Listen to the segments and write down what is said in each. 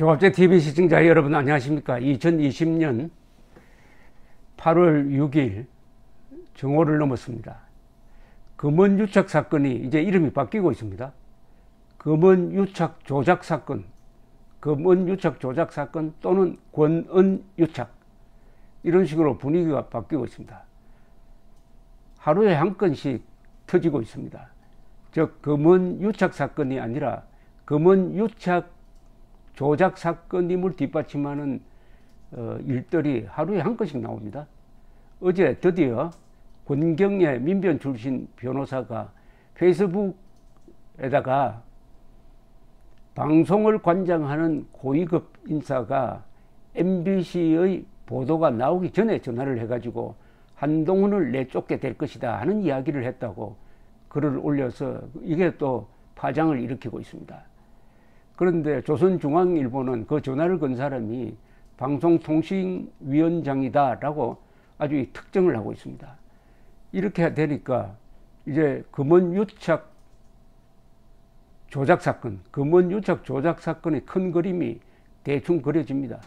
조갑제 TV 시청자 여러분 안녕하십니까. 2020년 8월 6일 정오를 넘었습니다. 금원유착 사건이 이제 이름이 바뀌고 있습니다. 금원유착 조작 사건, 금원유착 조작 사건 또는 권은유착, 이런 식으로 분위기가 바뀌고 있습니다. 하루에 한 건씩 터지고 있습니다. 즉 금원유착 사건이 아니라 금원유착 조작 사건임을 뒷받침하는 일들이 하루에 한 건씩 나옵니다. 어제 드디어 권경의 민변 출신 변호사가 페이스북에다가 방송을 관장하는 고위급 인사가 MBC의 보도가 나오기 전에 전화를 해가지고 한동훈을 내쫓게 될 것이다 하는 이야기를 했다고 글을 올려서 이게 또 파장을 일으키고 있습니다. 그런데 조선중앙일보는 그 전화를 건 사람이 방송통신위원장이다 라고 아주 특정을 하고 있습니다. 이렇게 되니까 이제 금원유착 조작 사건, 금원유착 조작 사건의 큰 그림이 대충 그려집니다.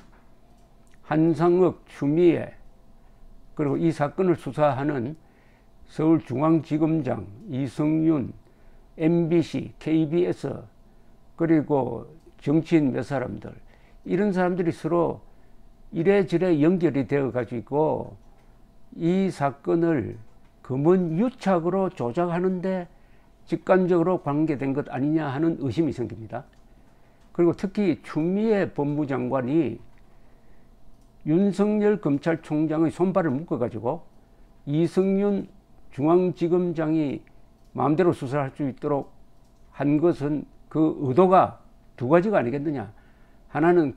한상혁, 추미애, 그리고 이 사건을 수사하는 서울중앙지검장, 이성윤, MBC, KBS, 그리고 정치인 몇 사람들, 이런 사람들이 서로 이래저래 연결이 되어 가지고 이 사건을 금원유착으로 조작하는데 직간접으로 관계된 것 아니냐 하는 의심이 생깁니다. 그리고 특히 추미애 법무장관이 윤석열 검찰총장의 손발을 묶어 가지고 이성윤 중앙지검장이 마음대로 수사할 수 있도록 한 것은 그 의도가 두 가지가 아니겠느냐. 하나는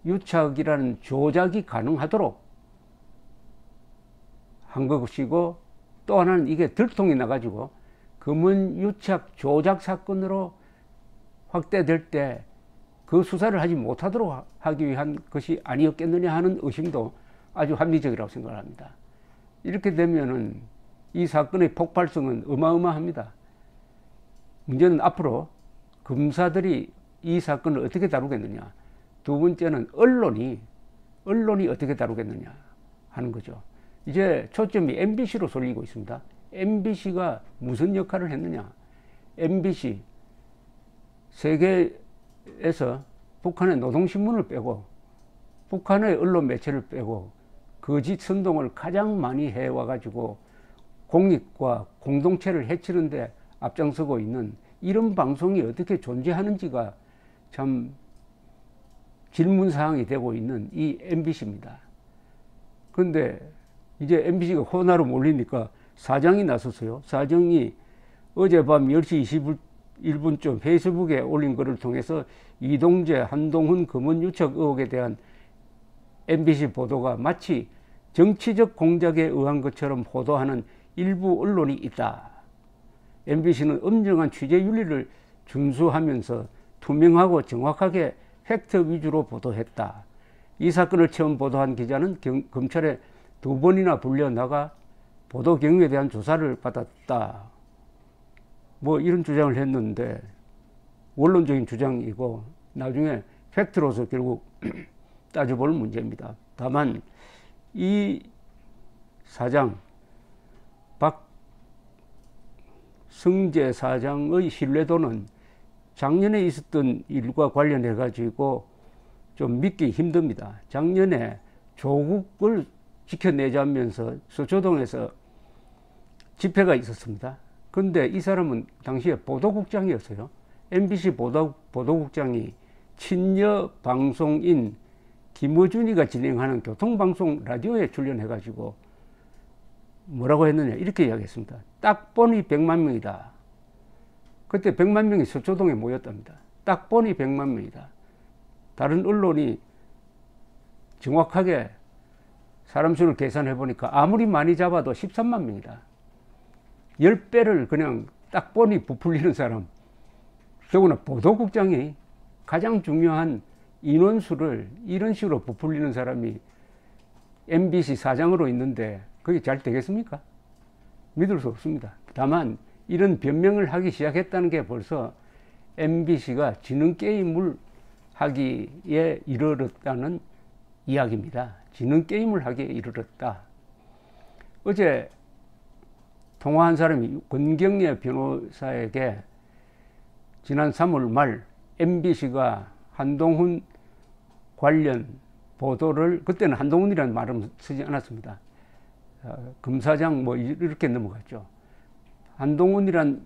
금원유착이라는 조작이 가능하도록 한 것이고, 또 하나는 이게 들통이 나가지고 금원유착 조작 사건으로 확대될 때 그 수사를 하지 못하도록 하기 위한 것이 아니었겠느냐 하는 의심도 아주 합리적이라고 생각을 합니다. 이렇게 되면은 이 사건의 폭발성은 어마어마합니다. 문제는 앞으로 검사들이 이 사건을 어떻게 다루겠느냐, 두 번째는 언론이 어떻게 다루겠느냐 하는 거죠. 이제 초점이 MBC로 쏠리고 있습니다. MBC가 무슨 역할을 했느냐. MBC 세계에서 북한의 노동신문을 빼고 북한의 언론 매체를 빼고 거짓 선동을 가장 많이 해와 가지고 공익과 공동체를 해치는데 앞장서고 있는 이런 방송이 어떻게 존재하는지가 참 질문사항이 되고 있는 이 MBC입니다. 그런데 이제 MBC가 호나로 몰리니까 사장이 나섰어요. 사장이 어젯밤 10시 21분쯤 페이스북에 올린 글을 통해서 이동재, 한동훈 금원유착 의혹에 대한 MBC 보도가 마치 정치적 공작에 의한 것처럼 보도하는 일부 언론이 있다. MBC는 엄정한 취재윤리를 준수하면서 투명하고 정확하게 팩트 위주로 보도했다. 이 사건을 처음 보도한 기자는 검찰에 2번이나 불려나가 보도 경위에 대한 조사를 받았다. 뭐 이런 주장을 했는데 원론적인 주장이고 나중에 팩트로서 결국 따져볼 문제입니다. 다만 이 사장 박성재 사장의 신뢰도는 작년에 있었던 일과 관련해 가지고 좀 믿기 힘듭니다. 작년에 조국을 지켜내자면서 서초동에서 집회가 있었습니다. 그런데 이 사람은 당시에 보도국장이었어요. MBC 보도국장이 친여 방송인 김어준이가 진행하는 교통방송 라디오에 출연해 가지고 뭐라고 했느냐 이렇게 이야기했습니다. 딱 보니 100만 명이다. 그때 100만 명이 서초동에 모였답니다. 딱 보니 100만 명이다. 다른 언론이 정확하게 사람 수를 계산해 보니까 아무리 많이 잡아도 13만 명이다. 10배를 그냥 딱 보니 부풀리는 사람, 더구나 보도국장이 가장 중요한 인원수를 이런 식으로 부풀리는 사람이 MBC 사장으로 있는데 그게 잘 되겠습니까? 믿을 수 없습니다. 다만 이런 변명을 하기 시작했다는 게 벌써 MBC가 지능 게임을 하기에 이르렀다는 이야기입니다. 지능 게임을 하기에 이르렀다. 어제 통화한 사람이 권경예 변호사에게 지난 3월 말 MBC가 한동훈 관련 보도를, 그때는 한동훈이라는 말은 쓰지 않았습니다. 검사장 뭐 이렇게 넘어갔죠. 한동훈이란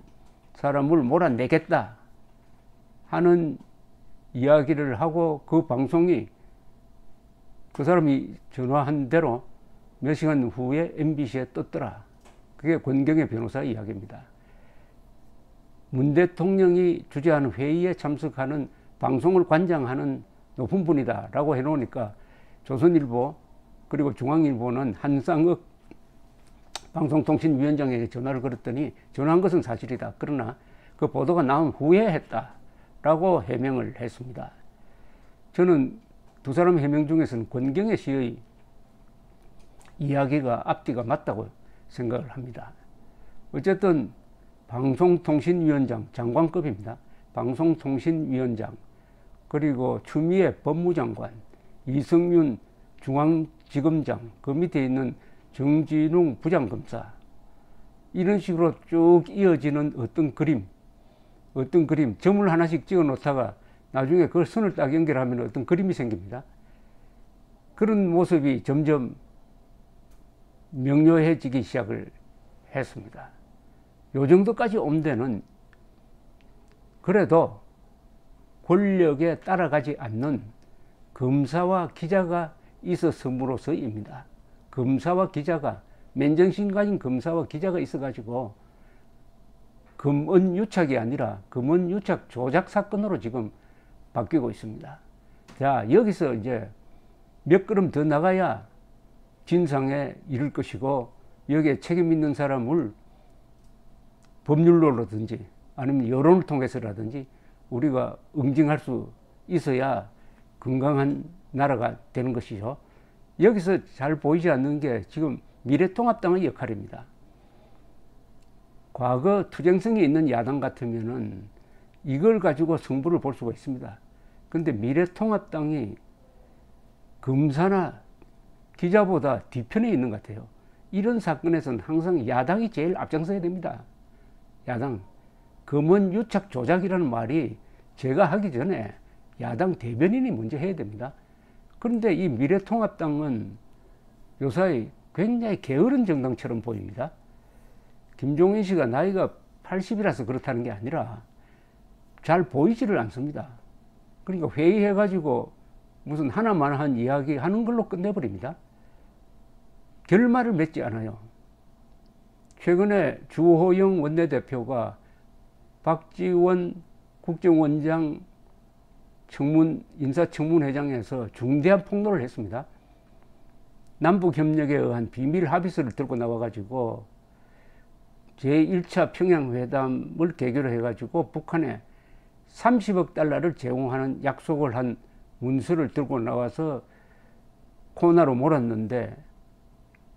사람을 몰아내겠다 하는 이야기를 하고, 그 방송이 그 사람이 전화한 대로 몇 시간 후에 MBC에 떴더라. 그게 권경예 변호사 이야기입니다. 문 대통령이 주재하는 회의에 참석하는 방송을 관장하는 높은 분이다 라고 해놓으니까 조선일보 그리고 중앙일보는 한상혁 방송통신위원장에게 전화를 걸었더니 전화한 것은 사실이다. 그러나 그 보도가 나온 후에 했다 라고 해명을 했습니다. 저는 두 사람 해명 중에서는 권경예 씨의 이야기가 앞뒤가 맞다고 생각을 합니다. 어쨌든 방송통신위원장, 장관급입니다. 방송통신위원장, 그리고 추미애 법무장관, 이성윤 중앙지검장, 그 밑에 있는 정진웅 부장검사, 이런 식으로 쭉 이어지는 어떤 그림, 점을 하나씩 찍어 놓다가 나중에 그걸 선을 딱 연결하면 어떤 그림이 생깁니다. 그런 모습이 점점 명료해지기 시작을 했습니다. 요 정도까지 온 데는 그래도 권력에 따라가지 않는 검사와 기자가 있었음으로써입니다. 검사와 기자가, 맨정신 가진 검사와 기자가 있어가지고 검언유착이 아니라 검언유착 조작 사건으로 지금 바뀌고 있습니다. 자, 여기서 이제 몇 걸음 더 나가야 진상에 이를 것이고, 여기에 책임 있는 사람을 법률로라든지 아니면 여론을 통해서라든지 우리가 응징할 수 있어야 건강한 나라가 되는 것이죠. 여기서 잘 보이지 않는 게 지금 미래통합당의 역할입니다. 과거 투쟁성이 있는 야당 같으면은 이걸 가지고 승부를 볼 수가 있습니다. 그런데 미래통합당이 검사나 기자보다 뒤편에 있는 것 같아요. 이런 사건에서는 항상 야당이 제일 앞장서야 됩니다. 야당. 검언유착 조작이라는 말이 제가 하기 전에 야당 대변인이 먼저 해야 됩니다. 그런데 이 미래통합당은 요사이 굉장히 게으른 정당처럼 보입니다. 김종인 씨가 나이가 80이라서 그렇다는 게 아니라 잘 보이지를 않습니다. 그러니까 회의해가지고 무슨 하나만한 이야기 하는 걸로 끝내버립니다. 결말을 맺지 않아요. 최근에 주호영 원내대표가 박지원 국정원장 인사청문회장에서 중대한 폭로를 했습니다. 남북협력에 의한 비밀 합의서를 들고 나와가지고 제1차 평양회담을 계기로 해가지고 북한에 30억 달러를 제공하는 약속을 한 문서를 들고 나와서 코너로 몰았는데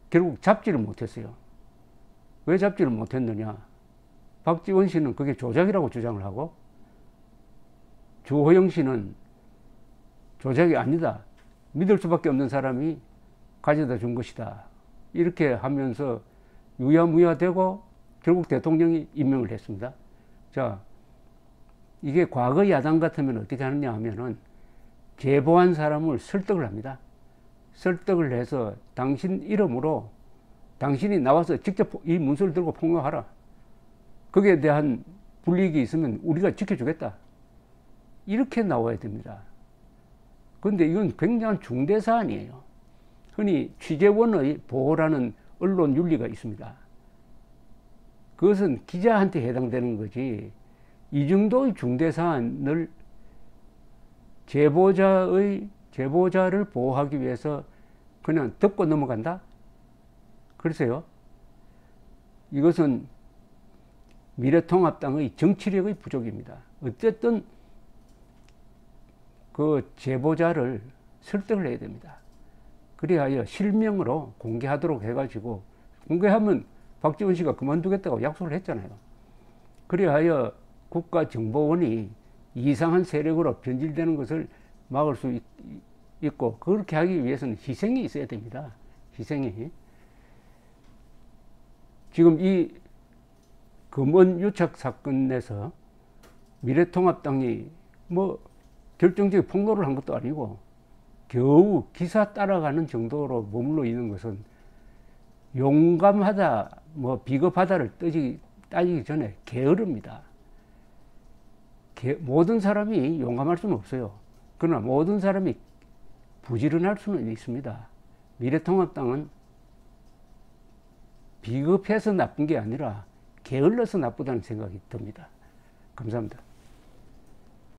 결국 잡지를 못했어요. 왜 잡지를 못했느냐? 박지원 씨는 그게 조작이라고 주장을 하고, 주호영 씨는 조작이 아니다, 믿을 수밖에 없는 사람이 가져다 준 것이다, 이렇게 하면서 유야무야되고 결국 대통령이 임명을 했습니다. 자, 이게 과거 야당 같으면 어떻게 하느냐 하면은 제보한 사람을 설득을 합니다. 설득을 해서 당신 이름으로 당신이 나와서 직접 이 문서를 들고 폭로하라. 거기에 대한 불이익이 있으면 우리가 지켜주겠다. 이렇게 나와야 됩니다. 그런데 이건 굉장한 중대 사안이에요. 흔히 취재원의 보호라는 언론 윤리가 있습니다. 그것은 기자한테 해당되는 거지, 이 정도의 중대 사안을 제보자를 보호하기 위해서 그냥 덮고 넘어간다? 글쎄요. 이것은 미래통합당의 정치력의 부족입니다. 어쨌든 그 제보자를 설득을 해야 됩니다. 그리하여 실명으로 공개하도록 해가지고, 공개하면 박지원 씨가 그만두겠다고 약속을 했잖아요. 그리하여 국가정보원이 이상한 세력으로 변질되는 것을 막을 수 있고, 그렇게 하기 위해서는 희생이 있어야 됩니다. 희생이. 지금 이 검언 유착 사건에서 미래통합당이 뭐 결정적인 폭로를 한 것도 아니고 겨우 기사 따라가는 정도로 머물러 있는 것은 용감하다, 뭐 비겁하다를 따지기 전에 게으릅니다. 모든 사람이 용감할 수는 없어요. 그러나 모든 사람이 부지런할 수는 있습니다. 미래통합당은 비겁해서 나쁜 게 아니라 게을러서 나쁘다는 생각이 듭니다. 감사합니다.